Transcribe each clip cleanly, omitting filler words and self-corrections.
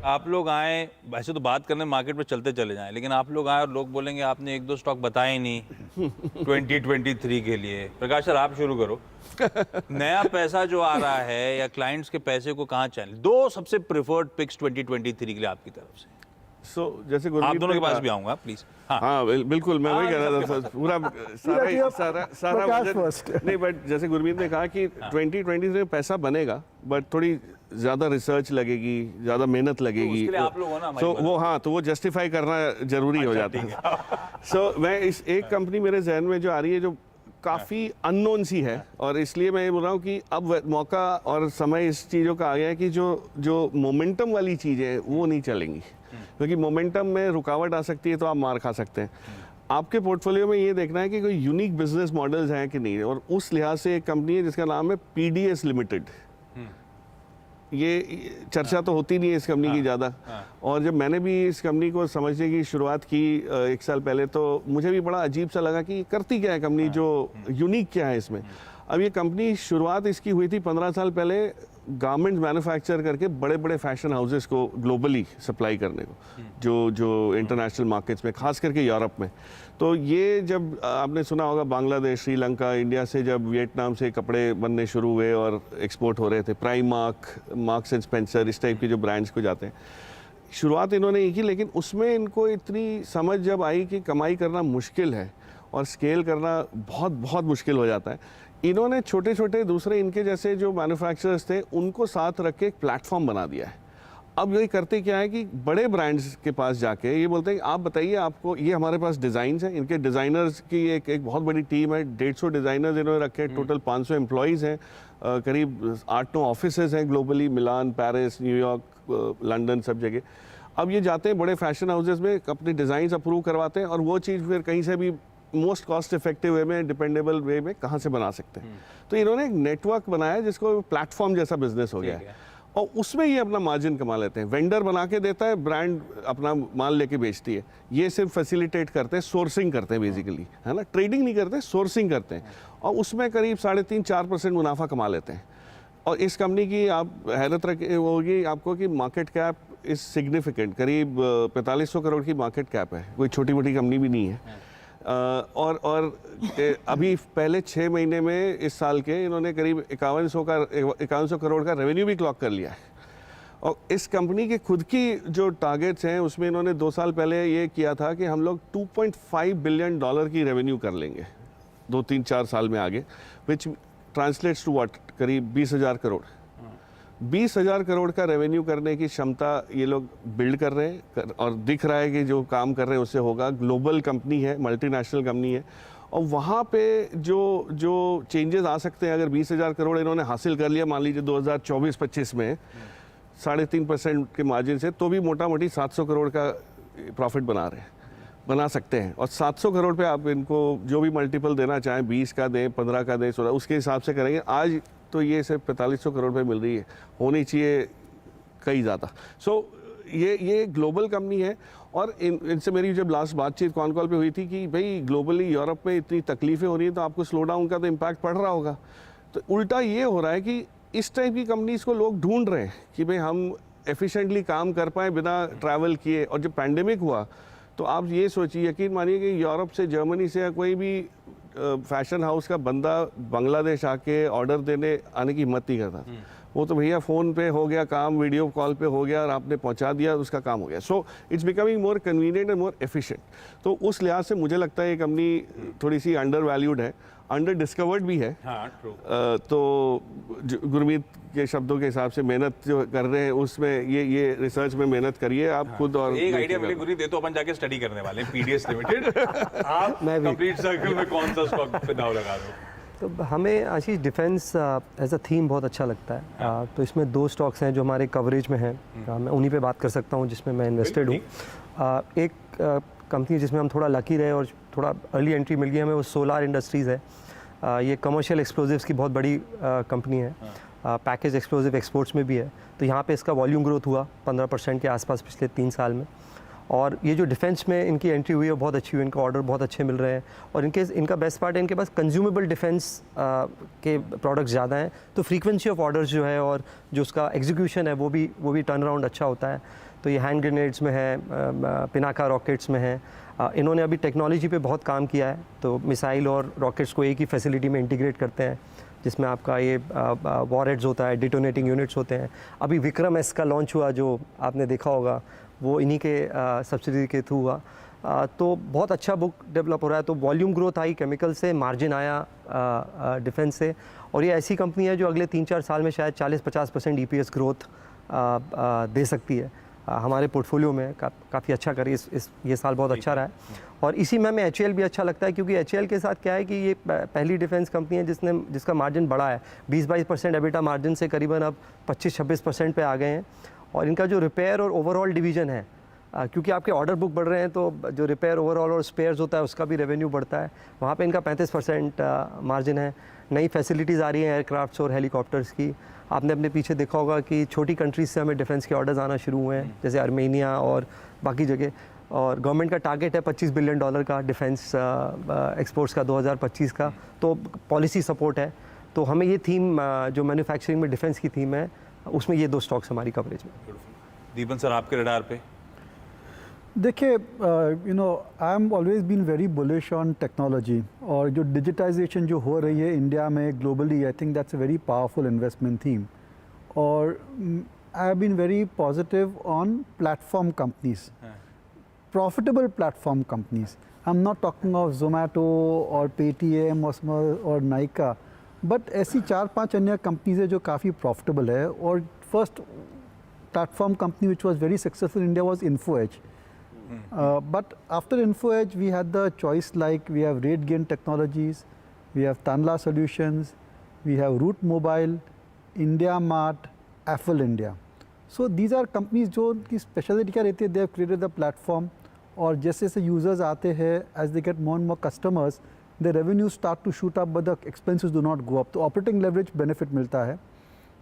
आप लोग आए, वैसे तो बात करने मार्केट में चलते चले जाएं, लेकिन आप लोग आए और लोग बोलेंगे आपने एक दो स्टॉक बताए ही नहीं 2023 के लिए। प्रकाश सर, आप शुरू करो। नया पैसा जो आ रहा है या क्लाइंट्स के पैसे को कहाँ चैनल, दो सबसे प्रिफर्ड पिक्स 2023 के लिए आपकी तरफ से। जैसे आप दोनों के पास भी आऊंगा प्लीज। हाँ बिल्कुल, मैं वही कह रहा था सर, पूरा सारा बजट नहीं, बट जैसे गुरमीत ने कहा कि 2023 में पैसा बनेगा, बट थोड़ी ज़्यादा रिसर्च लगेगी, ज़्यादा मेहनत लगेगी, आप लोग हो ना, तो वो हाँ, तो वो जस्टिफाई करना जरूरी हो जाता है। मैं इस एक कंपनी मेरे जहन में जो आ रही है जो काफ़ी अननोन सी है, और इसलिए मैं ये बोल रहा हूँ कि अब मौका और समय इस चीज़ों का आ गया है कि जो मोमेंटम वाली चीज़ें वो नहीं चलेंगी, क्योंकि मोमेंटम में रुकावट आ सकती है तो आप मार खा सकते हैं। आपके पोर्टफोलियो में ये देखना है कि कोई यूनिक बिजनेस मॉडल्स हैं कि नहीं, और उस लिहाज से एक कंपनी है जिसका नाम है पीडीएस लिमिटेड। ये चर्चा तो होती नहीं है इस कंपनी की ज़्यादा, और जब मैंने भी इस कंपनी को समझने की शुरुआत की 1 साल पहले, तो मुझे भी बड़ा अजीब सा लगा कि करती क्या है कंपनी, जो यूनिक क्या है इसमें। अब ये कंपनी शुरुआत इसकी हुई थी 15 साल पहले गारमेंट्स मैन्युफैक्चर करके बड़े बड़े फैशन हाउसेस को ग्लोबली सप्लाई करने को, जो इंटरनेशनल मार्केट्स में, खास करके यूरोप में। तो ये जब आपने सुना होगा बांग्लादेश, श्रीलंका, इंडिया से जब वियतनाम से कपड़े बनने शुरू हुए और एक्सपोर्ट हो रहे थे, प्राइमार्क, मार्क्स एंड स्पेंसर, इस टाइप के जो ब्रांड्स को जाते हैं, शुरुआत इन्होंने ही की। लेकिन उसमें इनको इतनी समझ जब आई कि कमाई करना मुश्किल है और स्केल करना बहुत बहुत मुश्किल हो जाता है, इन्होंने छोटे छोटे दूसरे इनके जैसे जो मैन्युफैक्चरर्स थे उनको साथ रख के एक प्लेटफॉर्म बना दिया है। अब यही करते क्या है कि बड़े ब्रांड्स के पास जाके ये बोलते हैं कि आप बताइए, आपको ये हमारे पास डिज़ाइंस हैं, इनके डिज़ाइनर्स की एक बहुत बड़ी टीम है, 150 डिज़ाइनर्स इन्होंने रखे, टोटल 500 एम्प्लॉयज़ हैं, करीब 8-9 ऑफिसेज हैं ग्लोबली, मिलान, पेरिस, न्यूयॉर्क, लंदन, सब जगह। अब ये जाते हैं बड़े फैशन हाउसेज में, अपने डिज़ाइंस अप्रूव करवाते हैं, और वो चीज़ फिर कहीं से भी मोस्ट कॉस्ट इफेक्टिव वे में, डिपेंडेबल वे में कहाँ से बना सकते हैं। तो इन्होंने एक नेटवर्क बनाया जिसको प्लेटफॉर्म जैसा बिजनेस हो गया है, और उसमें ये अपना मार्जिन कमा लेते हैं। वेंडर बना के देता है, ब्रांड अपना माल लेके बेचती है, ये सिर्फ फैसिलिटेट करते हैं, सोर्सिंग करते हैं बेसिकली, है ना, ट्रेडिंग नहीं करते, सोर्सिंग करते हैं, और उसमें करीब 3.5-4% मुनाफा कमा लेते हैं। और इस कंपनी की आप हैरत होगी आपको कि मार्केट कैप इज सिग्निफिकेंट, करीब 4500 करोड़ की मार्केट कैप है, कोई छोटी मोटी कंपनी भी नहीं है। और अभी पहले 6 महीने में इस साल के इन्होंने करीब 5100 करोड़ का रेवेन्यू भी क्लॉक कर लिया है। और इस कंपनी के खुद की जो टारगेट्स हैं उसमें इन्होंने 2 साल पहले ये किया था कि हम लोग $2.5 बिलियन की रेवेन्यू कर लेंगे 2-3-4 साल में आगे, विच ट्रांसलेट्स टू व्हाट, करीब 20,000 करोड़। 20,000 करोड़ का रेवेन्यू करने की क्षमता ये लोग बिल्ड कर रहे हैं, और दिख रहा है कि जो काम कर रहे हैं उससे होगा। ग्लोबल कंपनी है, मल्टीनेशनल कंपनी है, और वहाँ पे जो चेंजेस आ सकते हैं, अगर 20,000 करोड़ इन्होंने हासिल कर लिया मान लीजिए 2024-25 में 3.5% के मार्जिन से, तो भी मोटा मोटी 700 करोड़ का प्रॉफिट बना सकते हैं। और 700 करोड़ पे आप इनको जो भी मल्टीपल देना चाहें, 20 का दें, 15 का दें, 16, उसके हिसाब से करेंगे। आज तो ये सिर्फ 4500 करोड़ पे मिल रही है, होनी चाहिए कई ज़्यादा। ये ग्लोबल कंपनी है, और इनसे मेरी जब लास्ट बातचीत कॉन कॉल पे हुई थी कि भाई ग्लोबली यूरोप में इतनी तकलीफ़ें हो रही हैं, तो आपको स्लो डाउन का तो इम्पैक्ट पड़ रहा होगा। तो उल्टा ये हो रहा है कि इस टाइप की कंपनीज़ को लोग ढूंढ रहे हैं कि भाई हम एफिशिएंटली काम कर पाएँ बिना ट्रैवल किए। और जब पैंडेमिक हुआ तो आप ये सोचिए, यकीन मानिए कि यूरोप से, जर्मनी से, या कोई भी फैशन हाउस का बंदा बांग्लादेश आके ऑर्डर देने आने की हिम्मत नहीं करता। वो तो भैया फ़ोन पे हो गया काम, वीडियो कॉल पे हो गया, और आपने पहुंचा दिया, उसका काम हो गया। So it's becoming more convenient and more efficient. तो उस लिहाज से मुझे लगता है ये कंपनी थोड़ी सी अंडर वैल्यूड है, अंडर डिस्कवर्ड भी है। हाँ, ट्रू। तो गुरमीत के शब्दों के हिसाब से मेहनत जो कर रहे हैं उसमें ये रिसर्च में मेहनत करिए आप खुद। और एक आइडिया मिले गुरमीत, दे तो अपन जाके स्टडी करने वाले हैं पीडीएस लिमिटेड। आप कंप्लीट सर्कल में कौन सा स्टॉक पे दाव लगा दो? तो हमें आशीष डिफेंस एज अ थीम बहुत अच्छा लगता है। तो इसमें 2 स्टॉक्स हैं जो हमारे कवरेज में हैं, मैं उन्हीं पे बात कर सकता हूँ जिसमें मैं इन्वेस्टेड हूँ। एक कंपनी जिसमें हम थोड़ा लकी रहे और थोड़ा अर्ली एंट्री मिल गई हमें, वो सोलार इंडस्ट्रीज़ है। ये कमर्शियल एक्सप्लोजिव्स की बहुत बड़ी कंपनी है, पैकेज एक्सप्लोजिव एक्सपोर्ट्स में भी है। तो यहाँ पे इसका वॉल्यूम ग्रोथ हुआ 15% के आसपास पिछले 3 साल में, और ये जो डिफेंस में इनकी एंट्री हुई है बहुत अच्छी हुई, इनका ऑर्डर बहुत अच्छे मिल रहे हैं और इनका बेस्ट पार्ट है इनके पास कंज्यूमेबल डिफेंस के प्रोडक्ट्स ज़्यादा हैं, तो फ्रीक्वेंसी ऑफ ऑर्डर्स जो है और जो उसका एग्जीक्यूशन है वो भी टर्न अराउंड अच्छा होता है। तो ये हैंड ग्रेनेड्स में है, पिनाका रॉकेट्स में है, इन्होंने अभी टेक्नोलॉजी पे बहुत काम किया है, तो मिसाइल और रॉकेट्स को एक ही फैसिलिटी में इंटीग्रेट करते हैं जिसमें आपका ये वॉरहेड्स होता है, डिटोनेटिंग यूनिट्स होते हैं। अभी विक्रम एस का लॉन्च हुआ जो आपने देखा होगा, वो इन्हीं के सब्सिडी के थ्रू हुआ। तो बहुत अच्छा बुक डेवलप हो रहा है, तो वॉल्यूम ग्रोथ आई केमिकल से, मार्जिन आया डिफेंस से, और ये ऐसी कंपनी है जो अगले 3-4 साल में शायद 40-50% EPS ग्रोथ दे सकती है। हमारे पोर्टफोलियो में काफ़ी अच्छा करी ये साल बहुत अच्छा रहा है। और इसी में हमें HAL भी अच्छा लगता है क्योंकि HAL के साथ क्या है कि ये पहली डिफेंस कंपनी है जिसका मार्जिन बढ़ा है, 20-22% EBITDA मार्जिन से करीबन अब 25-26% पे आ गए हैं। और इनका जो रिपेयर और ओवरऑल डिवीज़न है, क्योंकि आपके ऑर्डर बुक बढ़ रहे हैं तो जो रिपेयर ओवरऑल और स्पेयर्स होता है उसका भी रेवेन्यू बढ़ता है, वहाँ पे इनका 35% मार्जिन है। नई फैसिलिटीज़ आ रही हैं एयरक्राफ्ट्स और हेलीकॉप्टर्स की। आपने अपने पीछे देखा होगा कि छोटी कंट्रीज से हमें डिफेंस के ऑर्डर्स आना शुरू हुए हैं, जैसे आर्मेनिया और बाकी जगह, और गवर्नमेंट का टारगेट है $25 बिलियन का डिफेंस एक्सपोर्ट्स का 2025 का, तो पॉलिसी सपोर्ट है। तो हमें ये थीम जो मैन्युफैक्चरिंग में डिफेंस की थीम है उसमें ये 2 स्टॉक्स हमारी कवरेज में। दीपन सर आपके रडार पे? देखिए, I am always been very bullish on technology, और जो डिजिटाइजेशन जो हो रही है इंडिया में globally, I think that's a very powerful investment theme. और I have been very positive on platform companies, profitable platform companies. I am not talking of Zomato और Paytm और नाइका, बट ऐसी 4-5 अन्य कंपनीज है जो काफ़ी प्रॉफिटेबल है। और first platform company which was very successful in India was InfoEdge. But after InfoEdge, we had the choice, like we have RateGain Technologies, we have Tanla Solutions, we have Root Mobile, IndiaMart, Affle India. So these are companies जो की speciality क्या रहती है, they have created the platform, और जैसे जैसे users आते हैं, as they get more and more customers, the revenues start to shoot up but the expenses do not go up, तो operating leverage benefit मिलता है।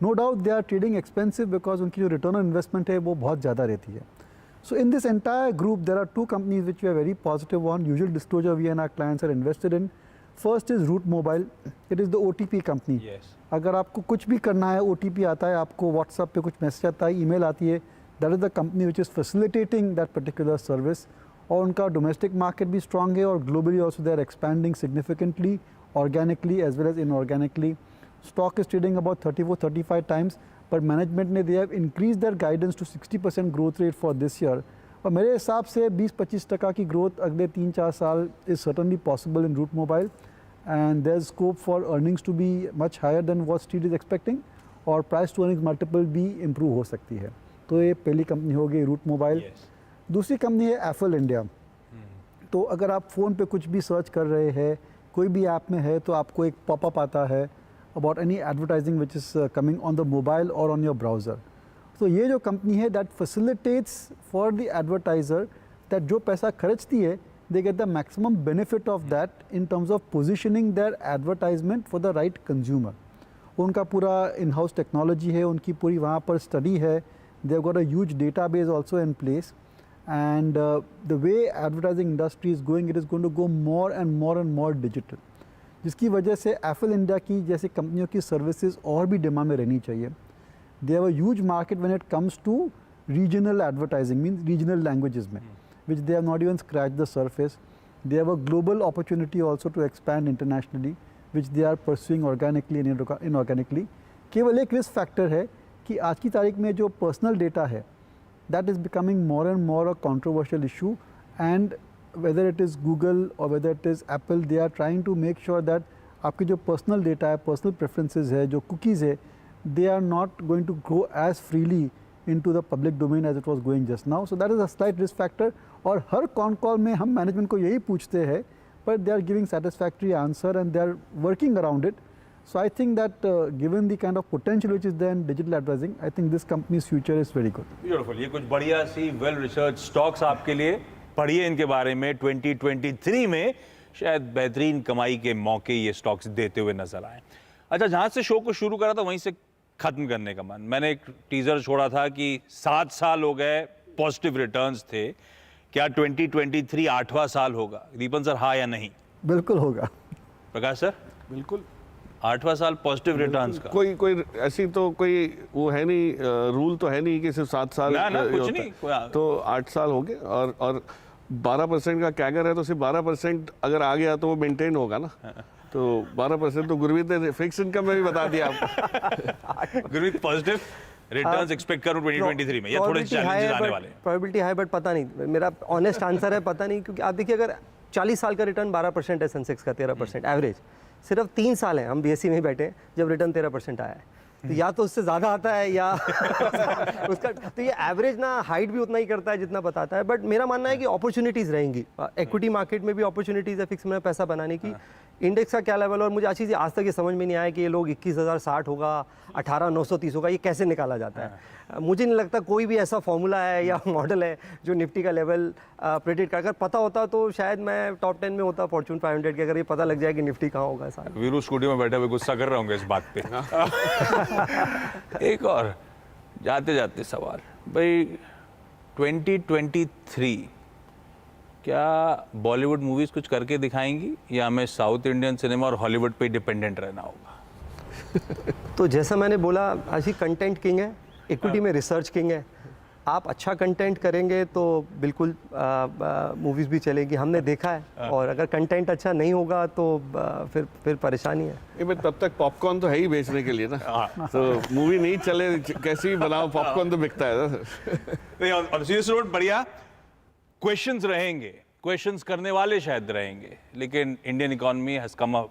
No doubt they are trading expensive because उनकी जो return on investment है वो बहुत ज़्यादा रहती है। So in this entire group, there are 2 companies which we are very positive on. Usual disclosure we and our clients are invested in. First is Root Mobile. It is the OTP company. Yes. अगर आपको कुछ भी करना है, OTP आता है, आपको WhatsApp पे कुछ मैसेज आता है, ईमेल आती है, that is the company which is facilitating that particular service. और उनका domestic market भी strong है, और globally also they are expanding significantly, organically as well as inorganically. Stock is trading about 34-35 times. पर मैनेजमेंट ने they have increase their guidance to 60% growth rate for this year, और मेरे हिसाब से 20-25% की ग्रोथ अगले 3-4 साल is certainly possible in Route Mobile, and there is scope for earnings to be much higher than what street is expecting, और price to earnings multiple भी improve हो सकती है। तो ये पहली कंपनी हो गई रूट मोबाइल। दूसरी कंपनी है एफल इंडिया। तो अगर आप फ़ोन पे कुछ भी सर्च कर रहे हैं, कोई भी ऐप में है, तो आपको एक पॉपअप आता है about any advertising which is coming on the mobile or on your browser. तो ये जो कंपनी है that facilitates for the advertiser that जो पैसा खर्चती है, they get the maximum benefit of that in terms of positioning their advertisement for the right consumer. उनका पूरा in-house technology है, उनकी पूरी वहाँ पर study है, they have got a huge database also in place, and the way advertising industry is going, it is going to go more and more digital. जिसकी वजह से एफल इंडिया की जैसी कंपनियों की सर्विसेज और भी डिमांड में रहनी चाहिए। They have a huge market when it comes to regional advertising, means regional languages में, which they have not even scratch the surface. They have a global opportunity also to expand internationally, which they are pursuing organically and inorganically. केवल एक risk factor है कि आज की तारीख में जो पर्सनल डेटा है, that is becoming more and more a controversial issue, and whether it is Google or whether it is Apple, they are trying to make sure that आपकी जो personal data है, personal preferences है, जो cookies है, they are not going to grow as freely into the public domain as it was going just now. So that is a slight risk factor. और हर con call में हम management को यही पूछते हैं, but they are giving satisfactory answer and they are working around it. So I think that given the kind of potential which is there in digital advertising, I think this company's future is very good. Beautiful. ये कुछ बढ़िया सी well researched stocks आपके लिए, पढ़िए इनके बारे में। 2023 में शायद बेहतरीन कमाई के मौके ये स्टॉक्स देते हुए नजर आए। अच्छा, जहां से शो को शुरू करा था वहीं से खत्म करने का मन। मैंने एक टीजर छोड़ा था कि 7 साल हो गए, पॉजिटिव रिटर्न्स थे, क्या 2023 8वां साल होगा? दीपन सर, हाँ या नहीं? बिल्कुल होगा। प्रकाश सर, बिल्कुल 8वां साल पॉजिटिव रिटर्न्स का? कोई ऐसी तो कोई वो है नहीं, रूल तो है नहीं कि सिर्फ 7 साल ना, ये कुछ होता नहीं, है। कोई- तो 8 साल हो गए और 12% का कैगर है, तो सिर्फ 12% अगर आ गया तो वो मेंटेन होगा ना। तो 12% तो गुरमीत ने फिक्स इनकम में भी बता दिया आपको। गुरमीत, पॉजिटिव रिटर्न्स एक्सपेक्ट करूं 2023 में या थोड़े चैलेंजेस आने वाले हैं? प्रोबेबिलिटी हाई, बट पता नहीं, मेरा ऑनेस्ट आंसर है पता नहीं, क्योंकि आप देखिए अगर 40 साल का रिटर्न 12% है, सेंसेक्स का 13% एवरेज, सिर्फ 3 साल हैं हम बीएससी में ही बैठे हैं जब रिटर्न 13% आया है, तो या तो उससे ज़्यादा आता है या उसका, तो ये एवरेज ना हाइट भी उतना ही करता है जितना बताता है। बट मेरा मानना है कि अपॉर्चुनिटीज़ रहेंगी, इक्विटी मार्केट में भी अपॉर्चुनिटीज़ है फिक्स में पैसा बनाने की। इंडेक्स का क्या लेवल, और मुझे आशीष जी आज तक ये समझ में नहीं आया कि ये लोग 21,060 होगा, 18,930 होगा, ये कैसे निकाला जाता है। मुझे नहीं लगता कोई भी ऐसा फॉर्मूला है या मॉडल है जो निफ्टी का लेवल प्रेडिक्ट कर, अगर पता होता तो शायद मैं टॉप 10 में होता फॉर्च्यून 500 के, अगर ये पता लग जाए कि निफ्टी कहाँ होगा सारा। वीरू स्कूटी में बैठे हुए गुस्सा कर रहे होंगे इस बात पे। एक और जाते जाते सवाल भाई, 2023 क्या बॉलीवुड मूवीज कुछ करके दिखाएंगी या हमें साउथ इंडियन सिनेमा और हॉलीवुड पे डिपेंडेंट रहना होगा? तो जैसा मैंने बोला, आज ही कंटेंट किंग है, इक्विटी में रिसर्च किंग है। आप अच्छा कंटेंट करेंगे तो बिल्कुल मूवीज़ भी चलेगी, हमने देखा है। और अगर कंटेंट अच्छा नहीं होगा तो फिर परेशानी है। ये भाई तब तक पॉपकॉर्न तो है ही बेचने के लिए ना, तो मूवी नहीं चले कैसे भी बनाओ, पॉपकॉर्न तो बिकता है ना। नहीं, और सीरियस नोट, बढ़िया क्वेश्चंस रहेंगे, क्वेश्चंस करने वाले शायद रहेंगे, लेकिन Indian economy has come a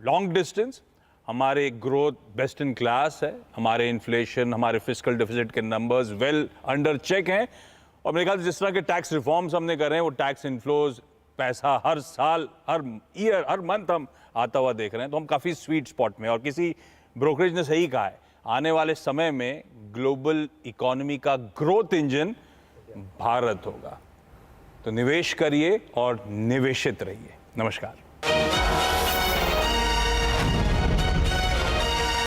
long distance. हमारे ग्रोथ बेस्ट इन क्लास है, हमारे इन्फ्लेशन, हमारे फिस्कल डेफिसिट के नंबर्स वेल अंडर चेक हैं, और मेरे ख्याल से जिस तरह के टैक्स रिफॉर्म्स हमने करे हैं, वो टैक्स इनफ्लोज, पैसा हर साल, हर ईयर, हर मंथ हम आता हुआ देख रहे हैं, तो हम काफ़ी स्वीट स्पॉट में। और किसी ब्रोकरेज ने सही कहा है, आने वाले समय में ग्लोबल इकोनॉमी का ग्रोथ इंजन भारत होगा। तो निवेश करिए और निवेशित रहिए। नमस्कार।